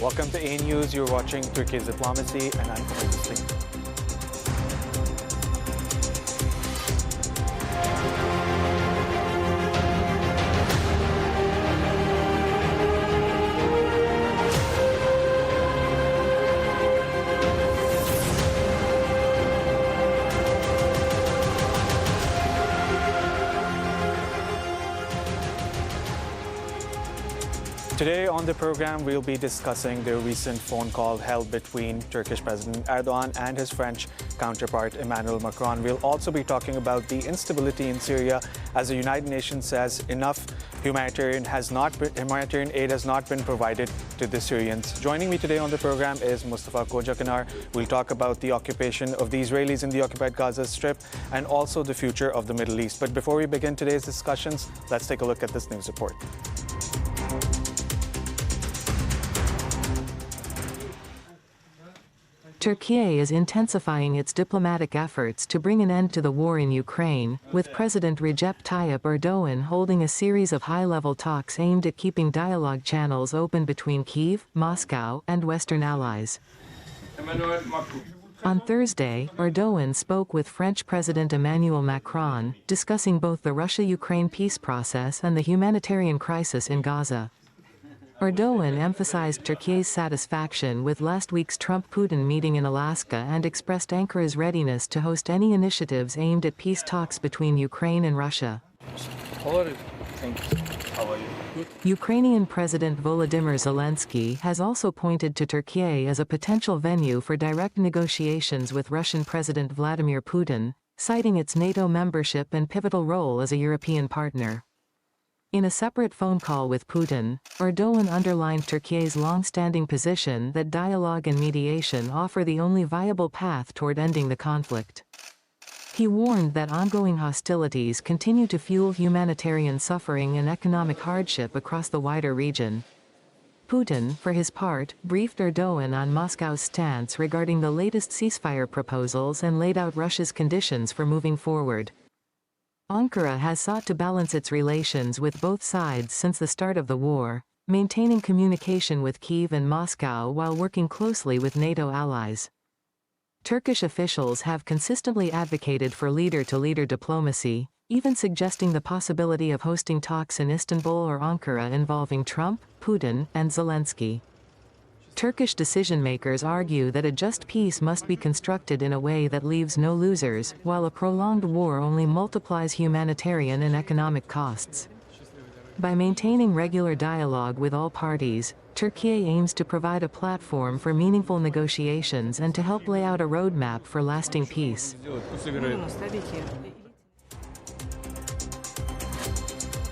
Welcome to Anews. You're watching Turkey's Diplomacy, and I'm Livestream. Today on the program, we'll be discussing the recent phone call held between Turkish President Erdogan and his French counterpart Emmanuel Macron. We'll also be talking about the instability in Syria as the United Nations says enough humanitarian aid has not been provided to the Syrians. Joining me today on the program is Mustafa Kocakanar. We'll talk about the occupation of the Israelis in the occupied Gaza Strip and also the future of the Middle East. But before we begin today's discussions, let's take a look at this news report. Türkiye is intensifying its diplomatic efforts to bring an end to the war in Ukraine, with President Recep Tayyip Erdogan holding a series of high-level talks aimed at keeping dialogue channels open between Kyiv, Moscow, and Western allies. On Thursday, Erdogan spoke with French President Emmanuel Macron, discussing both the Russia-Ukraine peace process and the humanitarian crisis in Gaza. Erdogan emphasized Turkey's satisfaction with last week's Trump-Putin meeting in Alaska and expressed Ankara's readiness to host any initiatives aimed at peace talks between Ukraine and Russia. Ukrainian President Volodymyr Zelenskyy has also pointed to Turkey as a potential venue for direct negotiations with Russian President Vladimir Putin, citing its NATO membership and pivotal role as a European partner. In a separate phone call with Putin, Erdogan underlined Turkey's long-standing position that dialogue and mediation offer the only viable path toward ending the conflict. He warned that ongoing hostilities continue to fuel humanitarian suffering and economic hardship across the wider region. Putin, for his part, briefed Erdogan on Moscow's stance regarding the latest ceasefire proposals and laid out Russia's conditions for moving forward. Ankara has sought to balance its relations with both sides since the start of the war, maintaining communication with Kyiv and Moscow while working closely with NATO allies. Turkish officials have consistently advocated for leader-to-leader diplomacy, even suggesting the possibility of hosting talks in Istanbul or Ankara involving Trump, Putin, and Zelenskyy. Turkish decision-makers argue that a just peace must be constructed in a way that leaves no losers, while a prolonged war only multiplies humanitarian and economic costs. By maintaining regular dialogue with all parties, Turkey aims to provide a platform for meaningful negotiations and to help lay out a roadmap for lasting peace.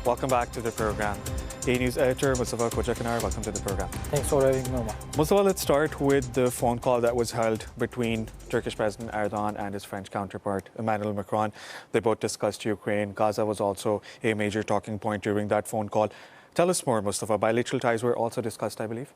Welcome back to the program. Anews editor Mustafa Kocakanar, welcome to the program. Thanks for having me, Omar. Mustafa, let's start with the phone call that was held between Turkish President Erdogan and his French counterpart Emmanuel Macron. They both discussed Ukraine. Gaza was also a major talking point during that phone call. Tell us more, Mustafa. Bilateral ties were also discussed, I believe.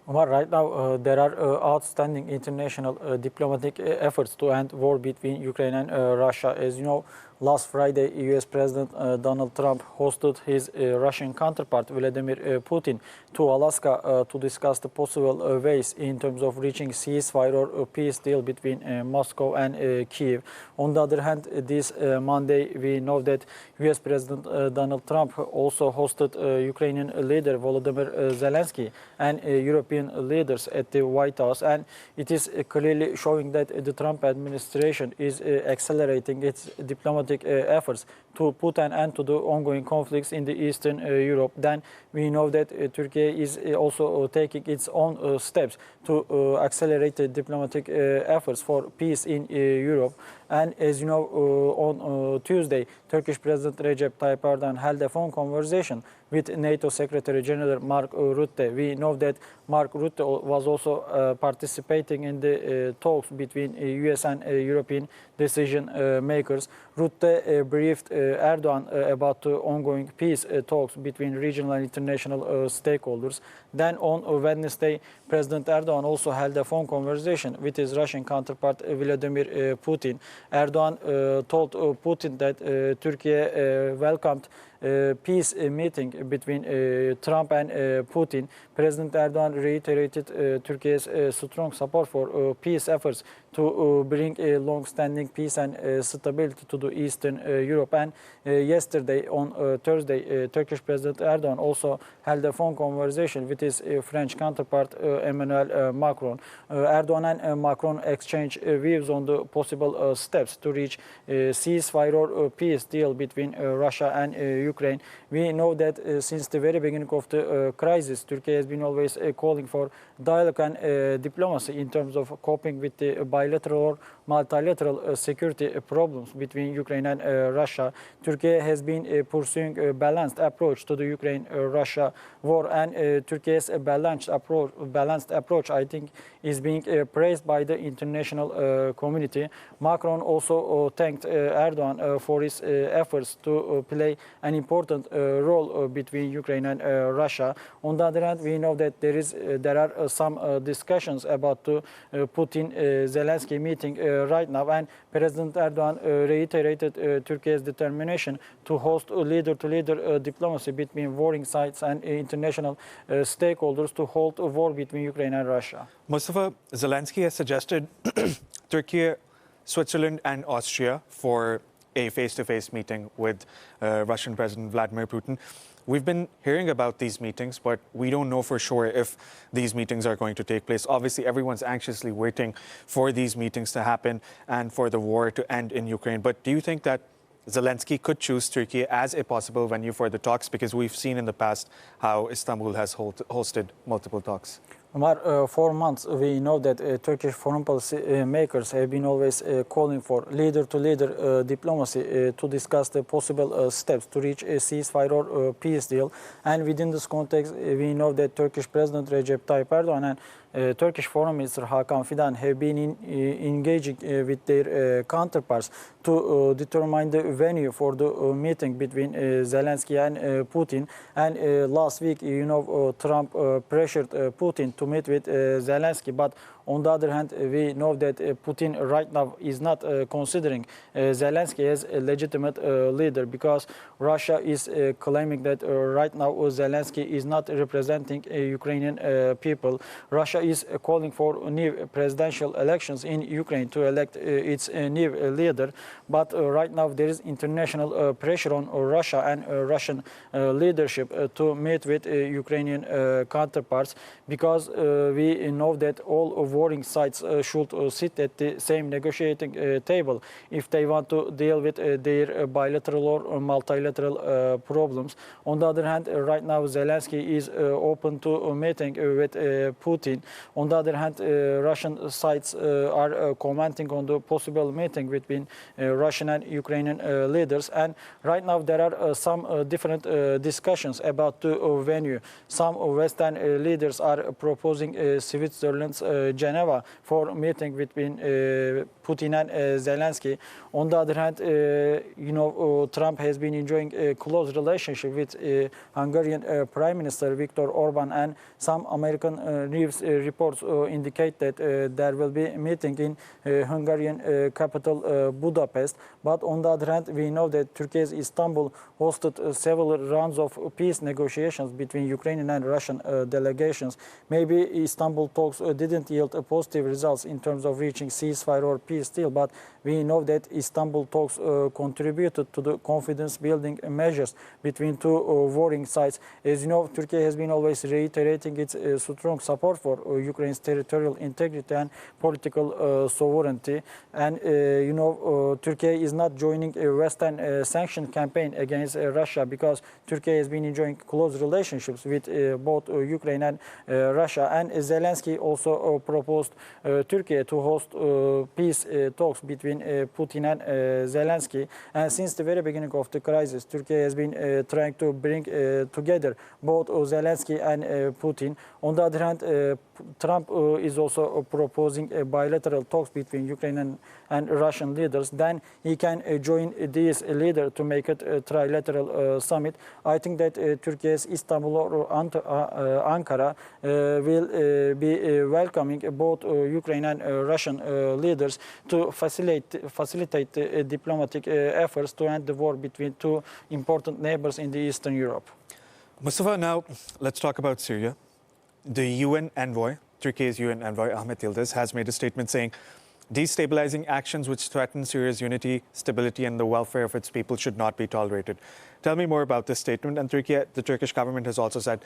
Omar, right now there are outstanding international diplomatic efforts to end war between Ukraine and Russia. As you know, last Friday, U.S. President Donald Trump hosted his Russian counterpart Vladimir Putin to Alaska to discuss the possible ways in terms of reaching ceasefire or peace deal between Moscow and Kyiv. On the other hand, this Monday, we know that U.S. President Donald Trump also hosted Ukrainian leader Volodymyr Zelenskyy and European leaders at the White House, and it is clearly showing that the Trump administration is accelerating its diplomatic efforts to put an end to the ongoing conflicts in the Eastern Europe. Then we know that Turkey is also taking its own steps to accelerate the diplomatic efforts for peace in Europe. And as you know, on Tuesday, Turkish President Recep Tayyip Erdogan held a phone conversation with NATO Secretary General Mark Rutte. We know that Mark Rutte was also participating in the talks between US and European decision makers. Rutte briefed Erdogan about the ongoing peace talks between regional and international stakeholders. Then on Wednesday, President Erdogan also held a phone conversation with his Russian counterpart Vladimir Putin. Erdogan told Putin that Turkey welcomed peace meeting between Trump and Putin, President Erdogan reiterated Turkey's strong support for peace efforts to bring a long-standing peace and stability to the Eastern Europe. And yesterday, on Thursday, Turkish President Erdogan also held a phone conversation with his French counterpart Emmanuel Macron. Erdogan and Macron exchanged views on the possible steps to reach a ceasefire or peace deal between Russia and Ukraine. We know that since the very beginning of the crisis, Turkey has been always calling for dialogue and diplomacy in terms of coping with the bilateral or multilateral security problems between Ukraine and Russia. Turkey has been pursuing a balanced approach to the Ukraine-Russia war, and Turkey's balanced approach, I think, is being praised by the international community. Macron also thanked Erdogan for his efforts to play an important role between Ukraine and Russia. On the other hand, we know that there are some discussions about the Putin-Zelensky meeting right now, and President Erdogan reiterated Turkey's determination to host leader-to-leader diplomacy between warring sides and international stakeholders to halt a war between Ukraine and Russia. Mustafa, Zelensky has suggested Turkey, Switzerland and Austria for a face-to-face meeting with Russian President Vladimir Putin. We've been hearing about these meetings, but we don't know for sure if these meetings are going to take place. Obviously, everyone's anxiously waiting for these meetings to happen and for the war to end in Ukraine. But do you think that Zelensky could choose Turkey as a possible venue for the talks? Because we've seen in the past how Istanbul has hosted multiple talks. Omar, for months we know that Turkish foreign policy makers have been always calling for leader-to-leader diplomacy to discuss the possible steps to reach a ceasefire or peace deal. And within this context, we know that Turkish President Recep Tayyip Erdogan and Turkish Foreign Minister Hakan Fidan have been engaging with their counterparts to determine the venue for the meeting between Zelensky and Putin. And last week, Trump pressured Putin to meet with Zelensky, but on the other hand, we know that Putin right now is not considering Zelensky as a legitimate leader, because Russia is claiming that right now Zelensky is not representing Ukrainian people. Russia is calling for new presidential elections in Ukraine to elect its new leader. But right now there is international pressure on Russia and Russian leadership to meet with Ukrainian counterparts, because we know that all of warring sides should sit at the same negotiating table if they want to deal with their bilateral or multilateral problems. On the other hand, right now Zelensky is open to meeting with Putin. On the other hand, Russian sides are commenting on the possible meeting between Russian and Ukrainian leaders. And right now there are some different discussions about the venue. Some Western leaders are proposing Switzerland's Geneva for meeting between Putin and Zelensky. On the other hand, Trump has been enjoying a close relationship with Hungarian Prime Minister Viktor Orban, and some American news reports indicate that there will be a meeting in Hungarian capital Budapest. But on the other hand, we know that Turkey's Istanbul hosted several rounds of peace negotiations between Ukrainian and Russian delegations. Maybe Istanbul talks didn't yield positive results in terms of reaching ceasefire or peace deal, but we know that Istanbul talks contributed to the confidence-building measures between two warring sides. As you know, Turkey has been always reiterating its strong support for Ukraine's territorial integrity and political sovereignty. And Turkey is not joining a Western sanction campaign against Russia, because Turkey has been enjoying close relationships with both Ukraine and Russia. And Zelensky also proposed Turkey to host peace talks between Putin and Zelensky. And since the very beginning of the crisis, Turkey has been trying to bring together both Zelensky and Putin. On the other hand, Trump is also proposing bilateral talks between Ukrainian and Russian leaders. Then he can join these leaders to make it a trilateral summit. I think that Turkey's Istanbul or Ankara will be welcoming both Ukraine and Russian leaders to facilitate diplomatic efforts to end the war between two important neighbors in the Eastern Europe. Mustafa, now let's talk about Syria. The UN envoy, Turkey's UN envoy, Ahmet Yildiz, has made a statement saying destabilizing actions which threaten Syria's unity, stability, and the welfare of its people should not be tolerated. Tell me more about this statement. And Turkey, the Turkish government has also said,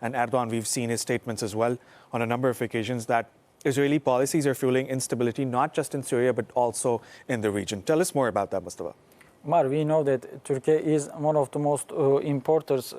and Erdogan, we've seen his statements as well on a number of occasions, that Israeli policies are fueling instability, not just in Syria, but also in the region. Tell us more about that, Mustafa. Mar, we know that Turkey is one of the most importers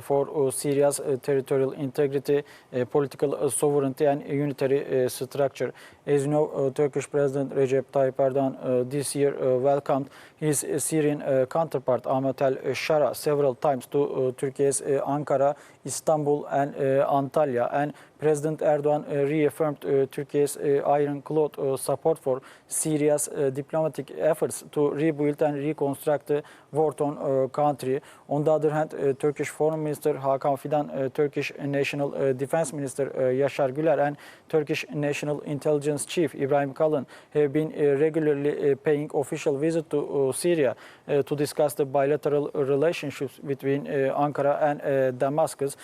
for Syria's territorial integrity, political sovereignty, and unitary structure. As you know, Turkish President Recep Tayyip Erdogan this year welcomed his Syrian counterpart Ahmet el-Shara several times to Turkey's Ankara, Istanbul, and Antalya. And President Erdogan reaffirmed Turkey's ironclad support for Syria's diplomatic efforts to rebuild and reconstruct the war-torn country. On the other hand, Turkish Foreign Minister Hakan Fidan, Turkish National Defense Minister Yaşar Güler, and Turkish National Intelligence Chief Ibrahim Kalın have been regularly paying official visits to Syria to discuss the bilateral relationships between Ankara and Damascus.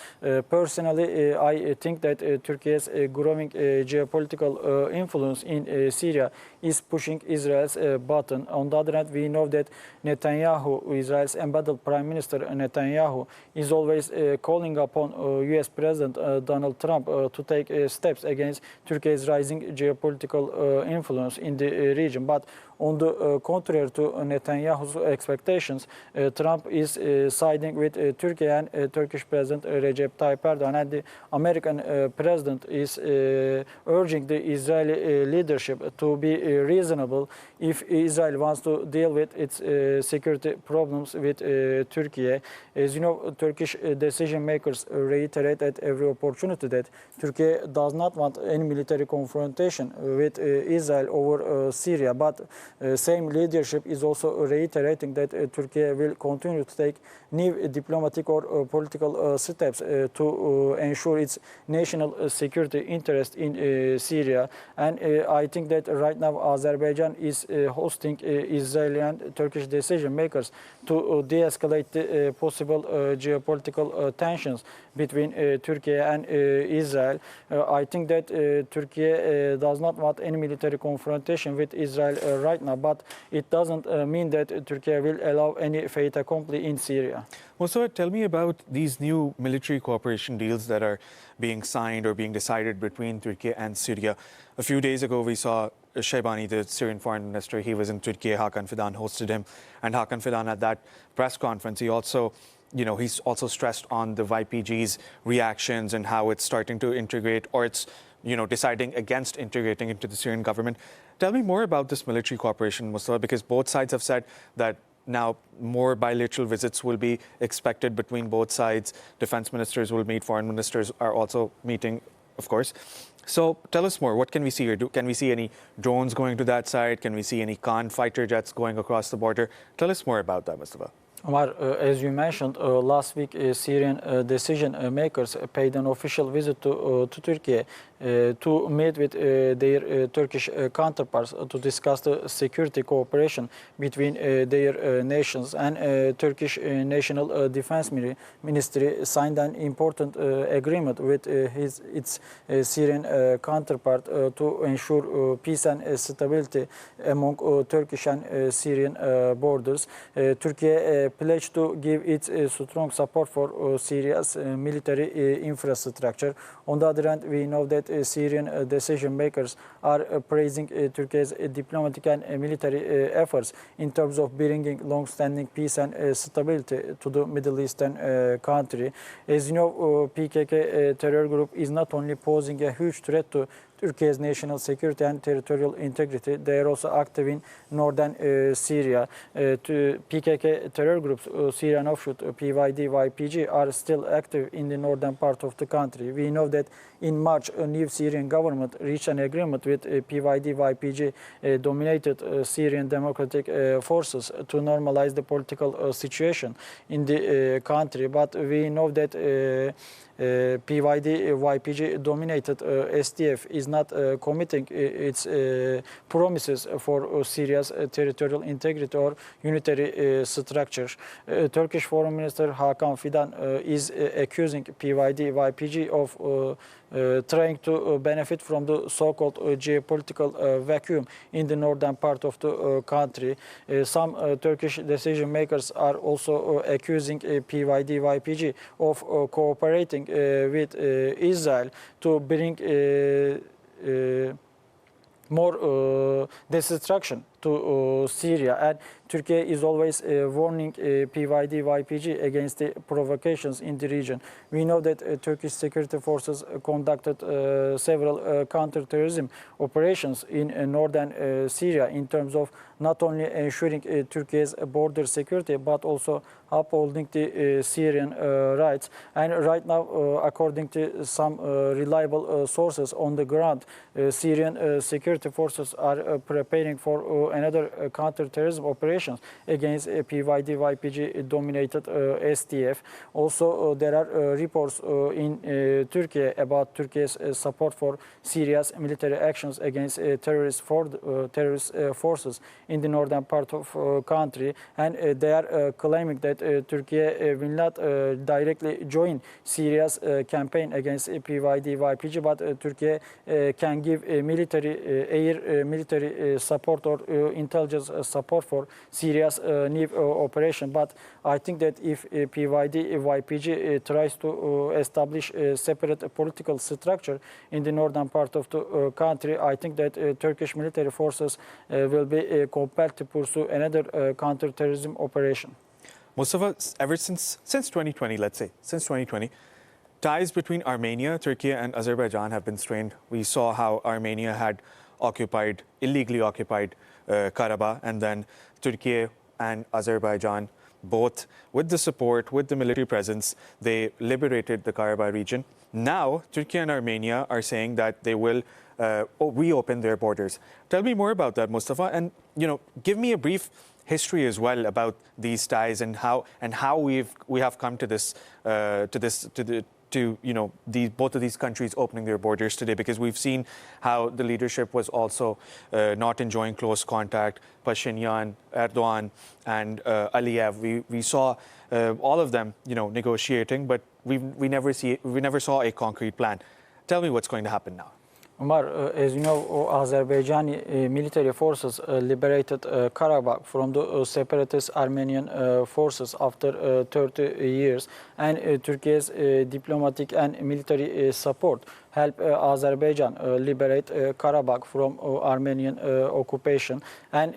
Personally, I think that Turkey's growing geopolitical influence in Syria is pushing Israel's button. On the other hand, we know that Netanyahu, Israel's embattled Prime Minister Netanyahu, is always calling upon U.S. President Donald Trump to take steps against Turkey's rising geopolitical influence in the region. But on the contrary to Netanyahu's expectations, Trump is siding with Turkey and Turkish President Recep Tayyip Erdogan, and the American president is urging the Israeli leadership to be reasonable if Israel wants to deal with its security problems with Turkey. As you know, Turkish decision makers reiterate at every opportunity that Turkey does not want any military confrontation with Israel over Syria, but same leadership is also reiterating that Turkey will continue to take new diplomatic or political steps to ensure its national security interest in Syria. And I think that right now Azerbaijan is hosting Israeli and Turkish decision makers to de-escalate the possible geopolitical tensions between Turkey and Israel. I think that Turkey does not want any military confrontation with Israel right now, but it doesn't mean that Turkey will allow any fait accompli in Syria. Mustafa, tell me about these new military cooperation deals that are being signed or being decided between Turkey and Syria. A few days ago, we saw Shaybani, the Syrian foreign minister. He was in Turkey. Hakan Fidan hosted him. And Hakan Fidan, at that press conference, he's also stressed on the YPG's reactions and how it's starting to integrate, or it's, deciding against integrating into the Syrian government. Tell me more about this military cooperation, Mustafa, because both sides have said that now more bilateral visits will be expected between both sides. Defense ministers will meet. Foreign ministers are also meeting, of course. So tell us more. What can we see here? Can we see any drones going to that side? Can we see any Khan fighter jets going across the border? Tell us more about that, Mustafa. Omar, as you mentioned, last week Syrian decision makers paid an official visit to Turkey to meet with their Turkish counterparts to discuss the security cooperation between their nations. And Turkish National Defense Ministry signed an important agreement with its Syrian counterpart to ensure peace and stability among Turkish and Syrian borders. Turkey pledged to give its strong support for Syria's military infrastructure. On the other hand, we know that Syrian decision makers are praising Turkey's diplomatic and military efforts in terms of bringing long-standing peace and stability to the Middle Eastern country. As you know, PKK terror group is not only posing a huge threat to Turkey's national security and territorial integrity, they are also active in northern Syria. PKK terror groups, Syrian offshoot PYD, YPG, are still active in the northern part of the country. We know that in March, a new Syrian government reached an agreement with PYD, YPG dominated Syrian democratic forces to normalize the political situation in the country. But we know that PYD-YPG-dominated SDF is not committing its promises for Syria's territorial integrity or unitary structure. Turkish Foreign Minister Hakan Fidan is accusing PYD-YPG of trying to benefit from the so-called geopolitical vacuum in the northern part of the country. Some Turkish decision makers are also accusing PYD-YPG of cooperating with Israel to bring more destruction to Syria, and Turkey is always warning PYD-YPG against the provocations in the region. We know that Turkish security forces conducted several counter-terrorism operations in northern Syria in terms of not only ensuring Turkey's border security but also upholding the Syrian rights. And right now, according to some reliable sources on the ground, Syrian security forces are preparing for another counter-terrorism operations against PYD-YPG dominated SDF. Also, there are reports in Turkey about Turkey's support for Syria's military actions against terrorist forces in the northern part of country, and they are claiming that Turkey will not directly join Syria's campaign against PYD-YPG, but Turkey can give military military support or intelligence support for Syria's new operation. But I think that if PYD-YPG tries to establish a separate political structure in the northern part of the country, I think that Turkish military forces will be compelled to pursue another counter-terrorism operation. Mustafa, ever since 2020, let's say, since 2020, ties between Armenia, Turkey, and Azerbaijan have been strained. We saw how Armenia had illegally occupied Karabakh, and then Turkey and Azerbaijan, both with the support, with the military presence, they liberated the Karabakh region. Now, Turkey and Armenia are saying that they will reopen their borders. Tell me more about that, Mustafa, and give me a brief history as well about these ties and how we have come to this both of these countries opening their borders today, because we've seen how the leadership was also not enjoying close contact. Pashinyan, Erdogan, and Aliyev. We saw all of them, negotiating, but we never saw a concrete plan. Tell me what's going to happen now. Umar, as you know, Azerbaijani military forces liberated Karabakh from the separatist Armenian forces after 30 years, and Turkey's diplomatic and military support helped Azerbaijan liberate Karabakh from Armenian occupation. And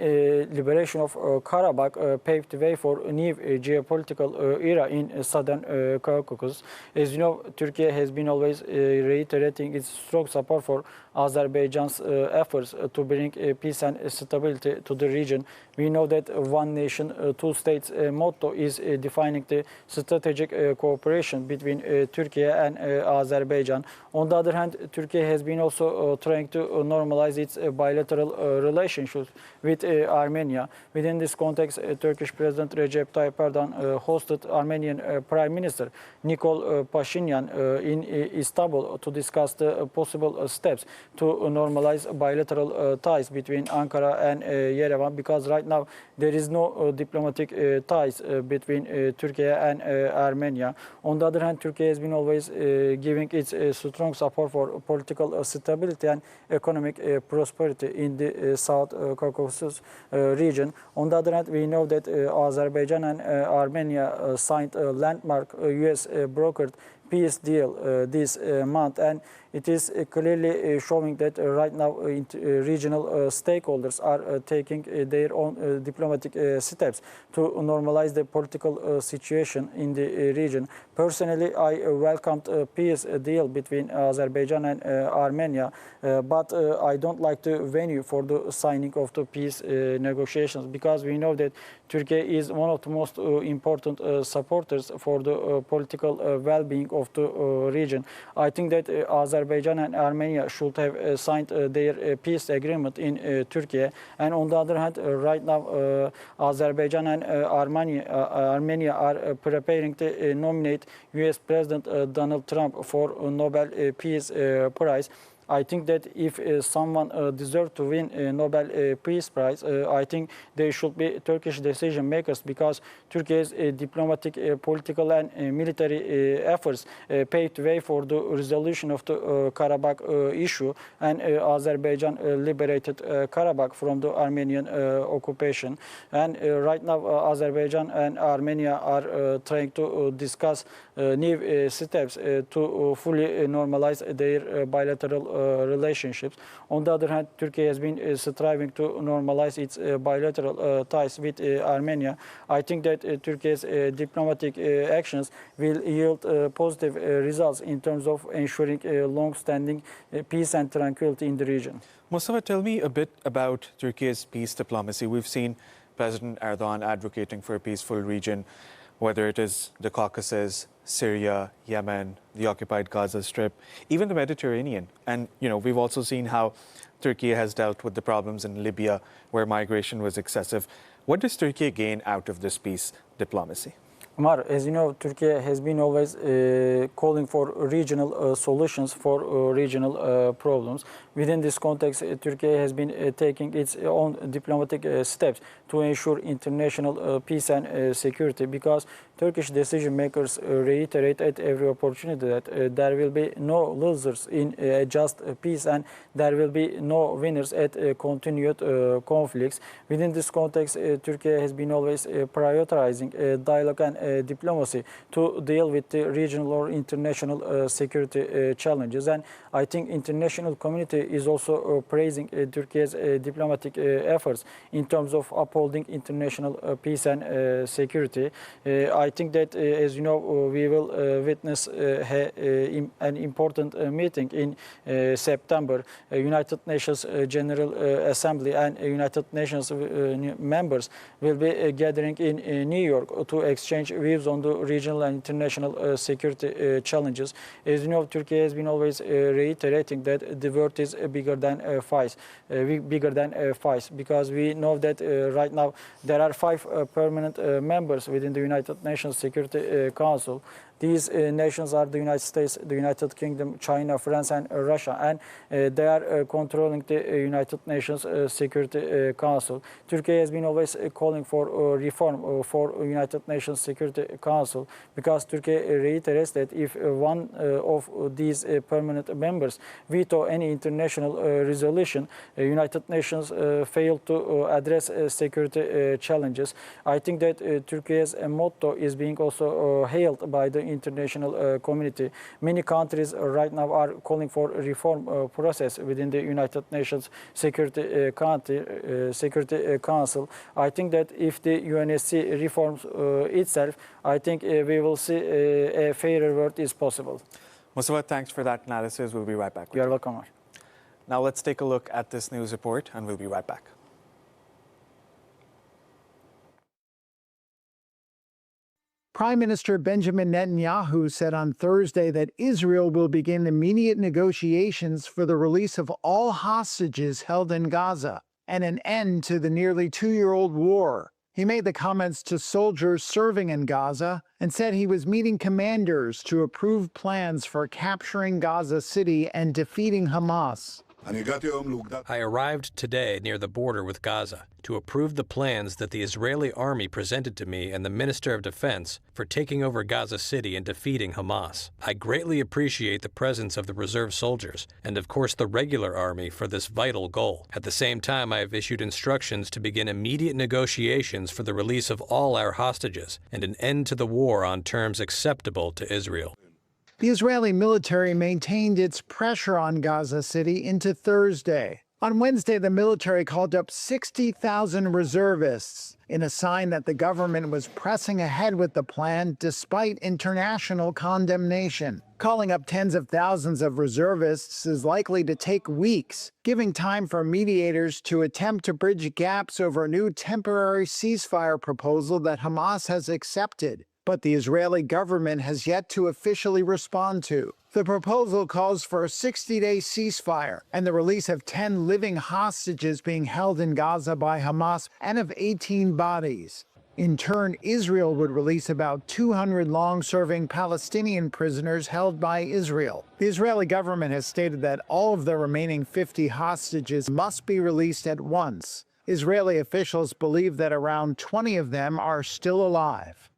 liberation of Karabakh paved the way for a new geopolitical era in southern Caucasus. As you know, Turkey has been always reiterating its strong support for Azerbaijan's efforts to bring peace and stability to the region. We know that one nation, two states motto is defining the strategic cooperation between Turkey and Azerbaijan. On the other hand, Turkey has been also trying to normalize its bilateral relationships with Armenia. Within this context, Turkish President Recep Tayyip Erdogan hosted Armenian Prime Minister Nikol Pashinyan in Istanbul to discuss the possible steps to normalize bilateral ties between Ankara and Yerevan, because right now there is no diplomatic ties between Turkey and Armenia. On the other hand, Turkey has been always giving its strong support for political stability and economic prosperity in the South Caucasus region. On the other hand, we know that Azerbaijan and Armenia signed a landmark US brokered peace deal this month, and it is clearly showing that right now regional stakeholders are taking their own diplomatic steps to normalize the political situation in the region. Personally, I welcomed a peace deal between Azerbaijan and Armenia, but I don't like the venue for the signing of the peace negotiations, because we know that Turkey is one of the most important supporters for the political well-being of the region. I think that Azerbaijan and Armenia should have signed their peace agreement in Turkey. And on the other hand, right now, Azerbaijan and Armenia are preparing to nominate U.S. President Donald Trump for a Nobel Peace Prize. I think that if someone deserves to win a Nobel Peace Prize, I think they should be Turkish decision makers, because Turkey's diplomatic, political and military efforts paved the way for the resolution of the Karabakh issue, and Azerbaijan liberated Karabakh from the Armenian occupation. And right now, Azerbaijan and Armenia are trying to discuss new steps to fully normalize their bilateral relationships. On the other hand, Turkey has been striving to normalize its bilateral ties with Armenia. I think that Turkey's diplomatic actions will yield positive results in terms of ensuring long-standing peace and tranquility in the region. Mustafa, tell me a bit about Turkey's peace diplomacy. We've seen President Erdogan advocating for a peaceful region, whether it is the Caucasus, Syria, Yemen, the occupied Gaza Strip, even the Mediterranean. And, we've also seen how Turkey has dealt with the problems in Libya, where migration was excessive. What does Turkey gain out of this peace diplomacy? Umar, as you know, Turkey has been always calling for regional solutions for regional problems. Within this context, Turkey has been taking its own diplomatic steps to ensure international peace and security, because Turkish decision makers reiterate at every opportunity that there will be no losers in just peace, and there will be no winners at continued conflicts. Within this context, Turkey has been always prioritizing dialogue and diplomacy to deal with the regional or international security challenges. And I think international community is also praising Turkey's diplomatic efforts in terms of upholding international peace and security. I think that, as you know, we will witness an important meeting in September. United Nations General Assembly and United Nations members will be gathering in New York to exchange views on the regional and international security challenges. As you know, Turkey has been always reiterating that the world is bigger than fights, because we know that right now there are 5 permanent members within the United Nations Security Council. These nations are the United States, the United Kingdom, China, France, and Russia, and they are controlling the United Nations Security Council. Turkey has been always calling for reform for United Nations Security Council, because Turkey reiterates that if one of these permanent members veto any international resolution, United Nations failed to address security challenges. I think that Turkey's motto is being also hailed by the international community. Many countries right now are calling for a reform process within the United Nations Security Council. I think that if the UNSC reforms itself, I think we will see a fairer world is possible. Mustafa, thanks for that analysis. We'll be right back. You're welcome. Now let's take a look at this news report, and we'll be right back. Prime Minister Benjamin Netanyahu said on Thursday that Israel will begin immediate negotiations for the release of all hostages held in Gaza and an end to the nearly 2-year-old war. He made the comments to soldiers serving in Gaza and said he was meeting commanders to approve plans for capturing Gaza City and defeating Hamas. I arrived today near the border with Gaza to approve the plans that the Israeli army presented to me and the Minister of Defense for taking over Gaza City and defeating Hamas. I greatly appreciate the presence of the reserve soldiers and, of course, the regular army for this vital goal. At the same time, I have issued instructions to begin immediate negotiations for the release of all our hostages and an end to the war on terms acceptable to Israel. The Israeli military maintained its pressure on Gaza City into Thursday. On Wednesday, the military called up 60,000 reservists in a sign that the government was pressing ahead with the plan despite international condemnation. Calling up tens of thousands of reservists is likely to take weeks, giving time for mediators to attempt to bridge gaps over a new temporary ceasefire proposal that Hamas has accepted. but the Israeli government has yet to officially respond to. The proposal calls for a 60-day ceasefire and the release of 10 living hostages being held in Gaza by Hamas and of 18 bodies. In turn, Israel would release about 200 long-serving Palestinian prisoners held by Israel. The Israeli government has stated that all of the remaining 50 hostages must be released at once. Israeli officials believe that around 20 of them are still alive.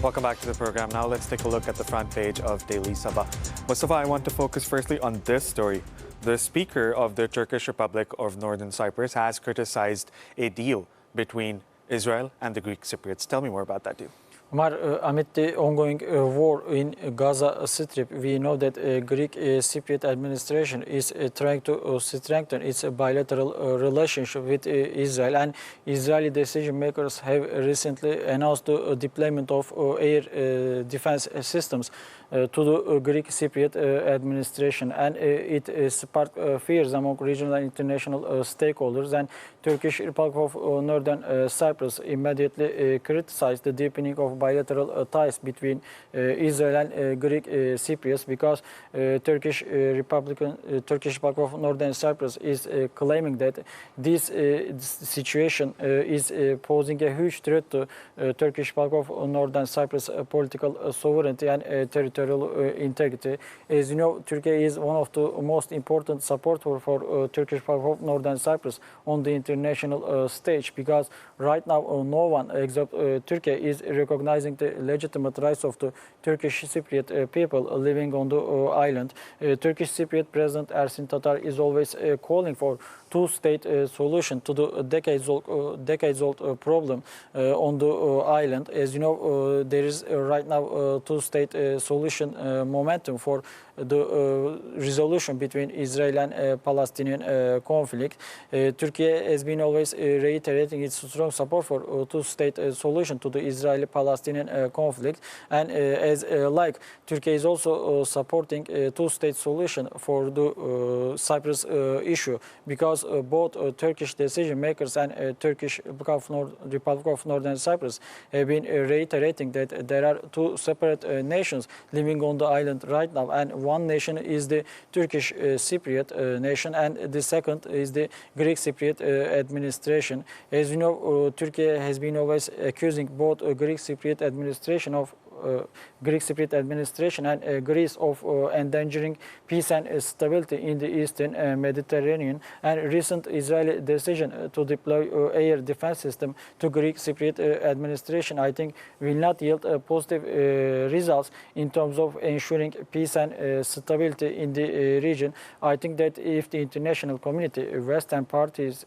Welcome back to the program. Now let's take a look at the front page of Daily Sabah. Mustafa, I want to focus firstly on this story. The Speaker of the Turkish Republic of Northern Cyprus has criticized a deal between Israel and the Greek Cypriots. Tell me more about that deal. Omar, amid the ongoing war in Gaza Strip, we know that Greek Cypriot administration is trying to strengthen its bilateral relationship with Israel, and Israeli decision makers have recently announced the deployment of air defense systems to the Greek Cypriot administration, and it sparked fears among regional and international stakeholders. And Turkish Republic of Northern Cyprus immediately criticized the deepening of bilateral ties between Israel and Greek Cypriots, because Turkish Republic of Northern Cyprus is claiming that this situation is posing a huge threat to Turkish Republic of Northern Cyprus political sovereignty and territorial integrity. As you know, Turkey is one of the most important supporters for Turkish Republic of Northern Cyprus on the international stage, because right now no one except Turkey is recognizing the legitimate rights of the Turkish Cypriot people living on the island. Turkish Cypriot President Ersin Tatar is always calling for two-state solution to the decades-old problem on the island. As you know, there is right now two-state solution momentum for the resolution between Israel and Palestinian conflict. Turkey has been always reiterating its strong support for two-state solution to the Israeli-Palestinian conflict, and Turkey is also supporting a two-state solution for the Cyprus issue, because both Turkish decision makers and Turkish Republic of Northern Cyprus have been reiterating that there are two separate nations living on the island right now, and one nation is the Turkish Cypriot nation, and the second is the Greek Cypriot administration. As you know, Turkey has been always accusing both Greek Cypriot administration and Greece of endangering peace and stability in the Eastern Mediterranean. And recent Israeli decision to deploy air defense system to Greek Cypriot administration, I think, will not yield positive results in terms of ensuring peace and stability in the region. I think that if the international community, Western countries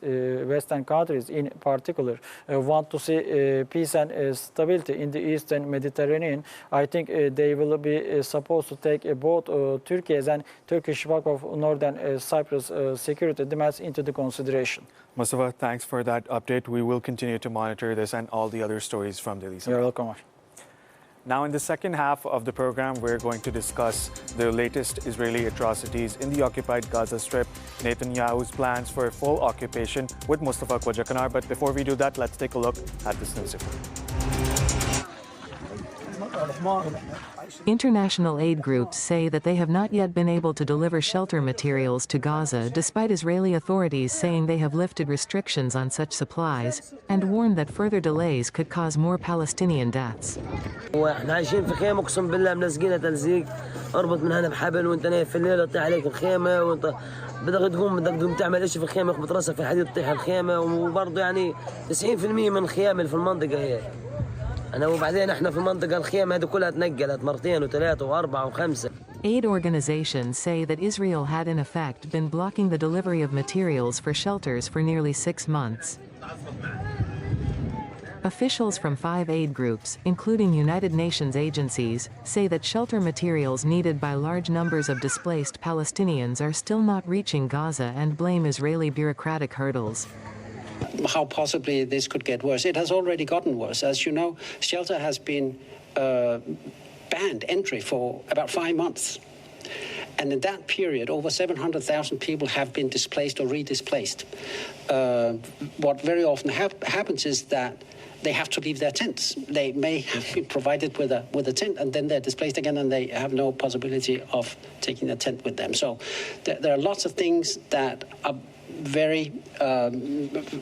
in particular, want to see peace and stability in the Eastern Mediterranean, I think they will be supposed to take both Turkey's and Turkish Republic of Northern Cyprus security demands into the consideration. Mustafa, thanks for that update. We will continue to monitor this and all the other stories from Daily Sabah. You're welcome. Now, in the second half of the program, we're going to discuss the latest Israeli atrocities in the occupied Gaza Strip, Netanyahu's plans for a full occupation with Mustafa Kwajakanar. But before we do that, let's take a look at this news report. International aid groups say that they have not yet been able to deliver shelter materials to Gaza, despite Israeli authorities saying they have lifted restrictions on such supplies, and warned that further delays could cause more Palestinian deaths. احنا عايشين في خيمه اقسم بالله ملزقينها تلزيق اربط من هنا بحبل وانت نايم في الليل تطيح عليك الخيمه وانت بدك تقوم تعمل شيء في الخيمه يخبط راسك في حديد تطيح الخيمه وبرضه يعني 90% من الخيام اللي في المنطقه هي وبعدين احنا في المنطقه الخيام هذه كلها تنقلت مرتين وثلاثه واربعه وخمسه. Aid organizations say that Israel had in effect been blocking the delivery of materials for shelters for nearly 6 months. Officials from 5 aid groups, including United Nations agencies, say that shelter materials needed by large numbers of displaced Palestinians are still not reaching Gaza and blame Israeli bureaucratic hurdles. How possibly this could get worse. It has already gotten worse. As you know, shelter has been banned entry for about 5 months. And in that period, over 700,000 people have been displaced or redisplaced. What very often happens is that they have to leave their tents. They may have been provided with a tent, and then they're displaced again, and they have no possibility of taking a tent with them. So there are lots of things that are very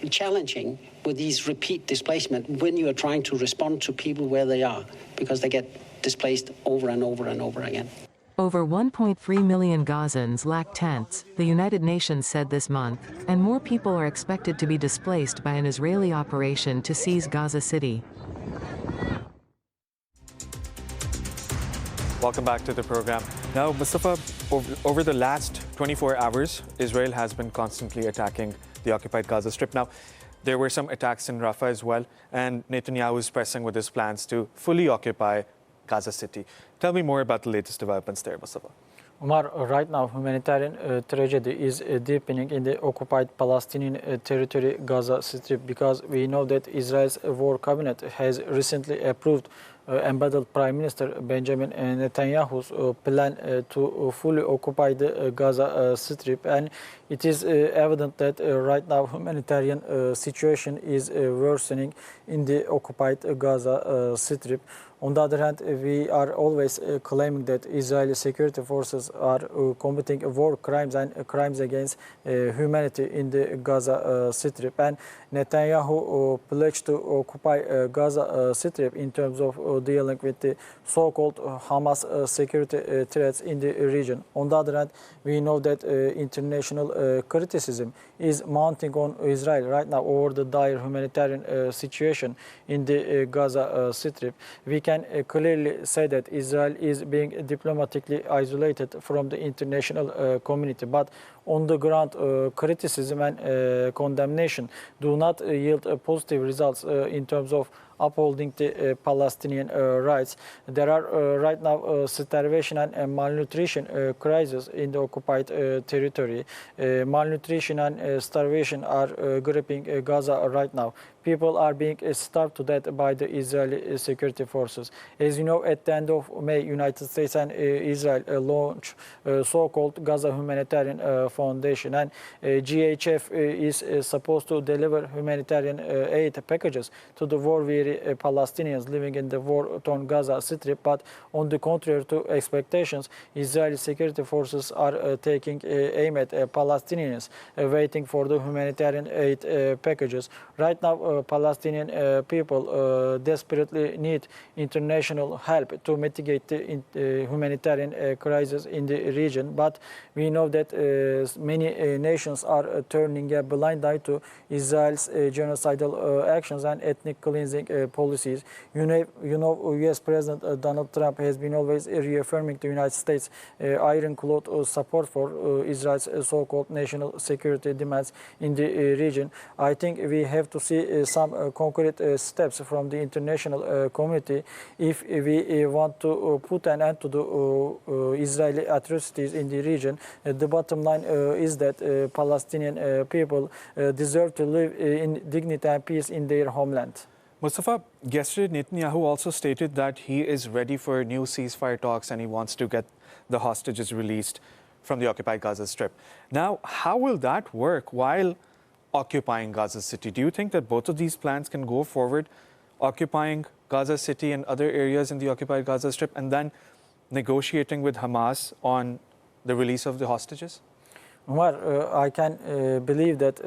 challenging with these repeat displacement when you are trying to respond to people where they are, because they get displaced over and over and over again. Over 1.3 million Gazans lack tents, the United Nations said this month, and more people are expected to be displaced by an Israeli operation to seize Gaza City. Welcome back to the program. Now, Mustafa, over the last 24 hours, Israel has been constantly attacking the occupied Gaza Strip. Now, there were some attacks in Rafah as well, and Netanyahu is pressing with his plans to fully occupy Gaza City. Tell me more about the latest developments there, Mustafa. Umar, right now, humanitarian tragedy is deepening in the occupied Palestinian territory, Gaza Strip, because we know that Israel's war cabinet has recently approved embattled Prime Minister Benjamin Netanyahu's plan to fully occupy the Gaza Strip. And it is evident that right now humanitarian situation is worsening in the occupied Gaza Strip. On the other hand, we are always claiming that Israeli security forces are committing war crimes and crimes against humanity in the Gaza Strip. And Netanyahu pledged to occupy Gaza Strip in terms of dealing with the so-called Hamas security threats in the region. On the other hand, we know that international criticism is mounting on Israel right now over the dire humanitarian situation in the Gaza Strip. We can clearly say that Israel is being diplomatically isolated from the international community, but on the ground, criticism and condemnation do not yield positive results in terms of upholding the Palestinian rights. There are right now starvation and malnutrition crises in the occupied territory. Malnutrition and starvation are gripping Gaza right now. People are being starved to death by the Israeli security forces. As you know, at the end of May, United States and Israel launched so-called Gaza Humanitarian Foundation, and GHF is supposed to deliver humanitarian aid packages to the war-weary Palestinians living in the war-torn Gaza Strip. But on the contrary to expectations, Israeli security forces are taking aim at Palestinians waiting for the humanitarian aid packages. Right now, Palestinian people desperately need international help to mitigate the humanitarian crisis in the region. But we know that many nations are turning a blind eye to Israel's genocidal actions and ethnic cleansing policies. You know, U.S. President Donald Trump has been always reaffirming the United States' ironclad support for Israel's so-called national security demands in the region. I think we have to see some concrete steps from the international community if we want to put an end to the Israeli atrocities in the region. The bottom line is that Palestinian people deserve to live in dignity and peace in their homeland. Mustafa, yesterday Netanyahu also stated that he is ready for new ceasefire talks and he wants to get the hostages released from the occupied Gaza Strip. Now, how will that work while occupying Gaza City? Do you think that both of these plans can go forward, occupying Gaza City and other areas in the occupied Gaza Strip, and then negotiating with Hamas on the release of the hostages? Umar, I can believe that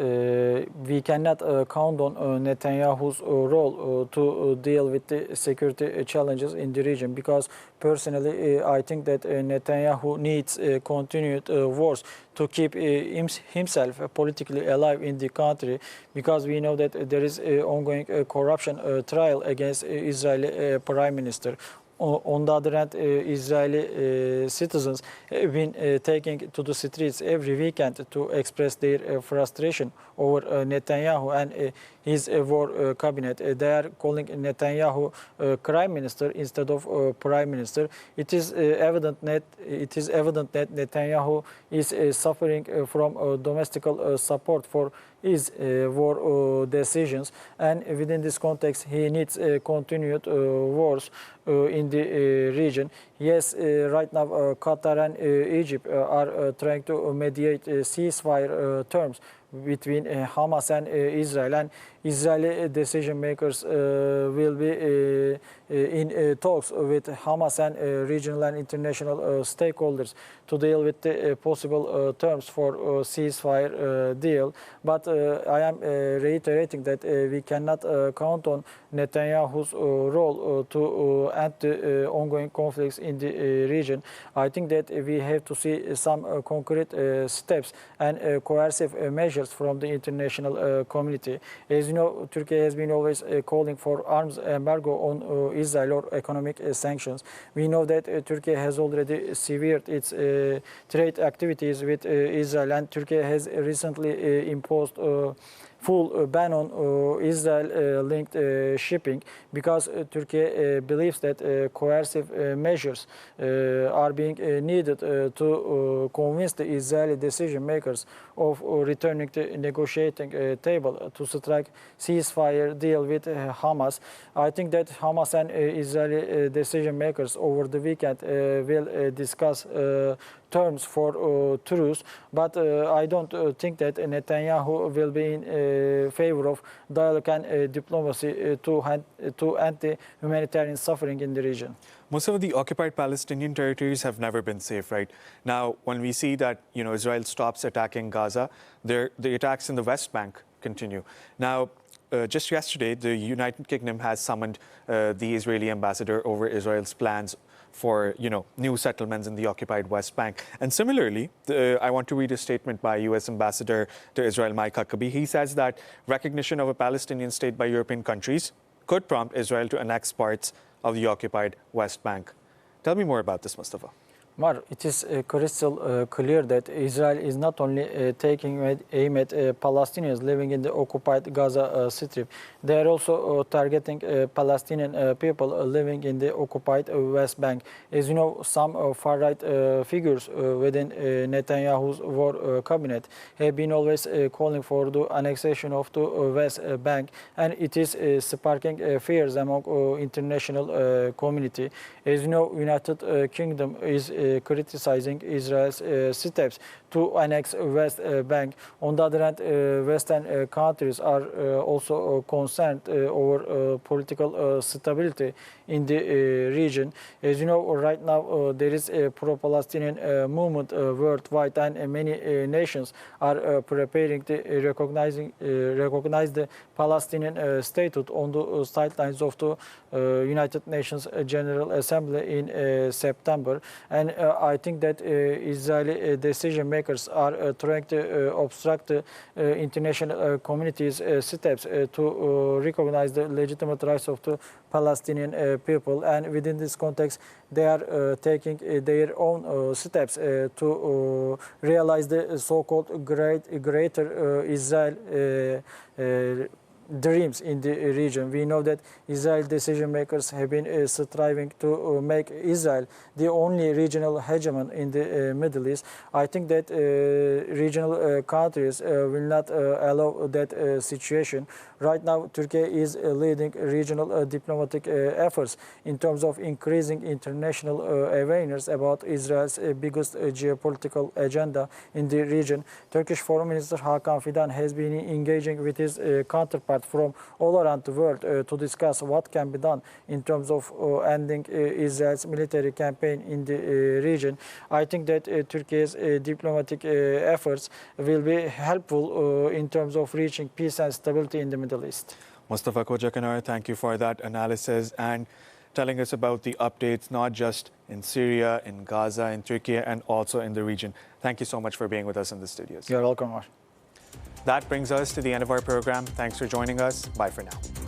we cannot count on Netanyahu's role to deal with the security challenges in the region, because personally I think that Netanyahu needs continued wars to keep himself politically alive in the country, because we know that there is ongoing corruption trial against Israeli Prime Minister. On the other hand, Israeli citizens have been taking to the streets every weekend to express their frustration over Netanyahu and his war cabinet. They are calling Netanyahu crime minister instead of prime minister. It is evident that Netanyahu is suffering from domestic support for his war decisions, and within this context, he needs continued wars in the region. Yes, right now Qatar and Egypt are trying to mediate ceasefire terms between Hamas and Israel, and Israeli decision makers will be in talks with Hamas and regional and international stakeholders to deal with the possible terms for ceasefire deal. But I am reiterating that we cannot count on Netanyahu's role to end the ongoing conflicts in the region. I think that we have to see some concrete steps and coercive measures from the international community. As you know, Turkey has been always calling for arms embargo on Israel or economic sanctions. We know that Turkey has already severed its trade activities with Israel, and Turkey has recently imposed full ban on Israel-linked shipping because Turkey believes that coercive measures are being needed to convince the Israeli decision makers of returning to the negotiating table to strike ceasefire deal with Hamas. I think that Hamas and Israeli decision makers over the weekend will discuss terms for truce, but I don't think that Netanyahu will be in favor of dialogue and diplomacy to end the humanitarian suffering in the region. Most of the occupied Palestinian territories have never been safe, right? Now, when we see that Israel stops attacking Gaza, the attacks in the West Bank continue. Now, just yesterday, the United Kingdom has summoned the Israeli ambassador over Israel's plans for new settlements in the occupied West Bank. And similarly, I want to read a statement by U.S. Ambassador to Israel, Mike Huckabee. He says that recognition of a Palestinian state by European countries could prompt Israel to annex parts of the occupied West Bank. Tell me more about this, Mustafa. Mar, it is crystal clear that Israel is not only taking aim at Palestinians living in the occupied Gaza Strip, they are also targeting Palestinian people living in the occupied West Bank. As you know, some far-right figures within Netanyahu's war cabinet have been always calling for the annexation of the West Bank, and it is sparking fears among international community. As you know, United Kingdom is criticizing Israel's steps to annex West Bank. On the other hand, Western countries are also concerned over political stability in the region. As you know, right now there is a pro-Palestinian movement worldwide, and many nations are preparing to recognize the Palestinian statehood on the sidelines of the United Nations General Assembly in September. And I think that Israeli decision makers are trying to obstruct the international community's steps to recognize the legitimate rights of the Palestinian people. And within this context, they are taking their own steps to realize the so-called greater Israel dreams in the region. We know that Israel decision makers have been striving to make Israel the only regional hegemon in the Middle East. I think that regional countries will not allow that situation. Right now, Turkey is leading regional diplomatic efforts in terms of increasing international awareness about Israel's biggest geopolitical agenda in the region. Turkish Foreign Minister Hakan Fidan has been engaging with his counterpart from all around the world to discuss what can be done in terms of ending Israel's military campaign in the region. I think that Turkey's diplomatic efforts will be helpful in terms of reaching peace and stability in the Middle East. Mustafa Kocakanar, thank you for that analysis and telling us about the updates, not just in Syria, in Gaza, in Turkey, and also in the region. Thank you so much for being with us in the studios. You're welcome, Mar. That brings us to the end of our program. Thanks for joining us. Bye for now.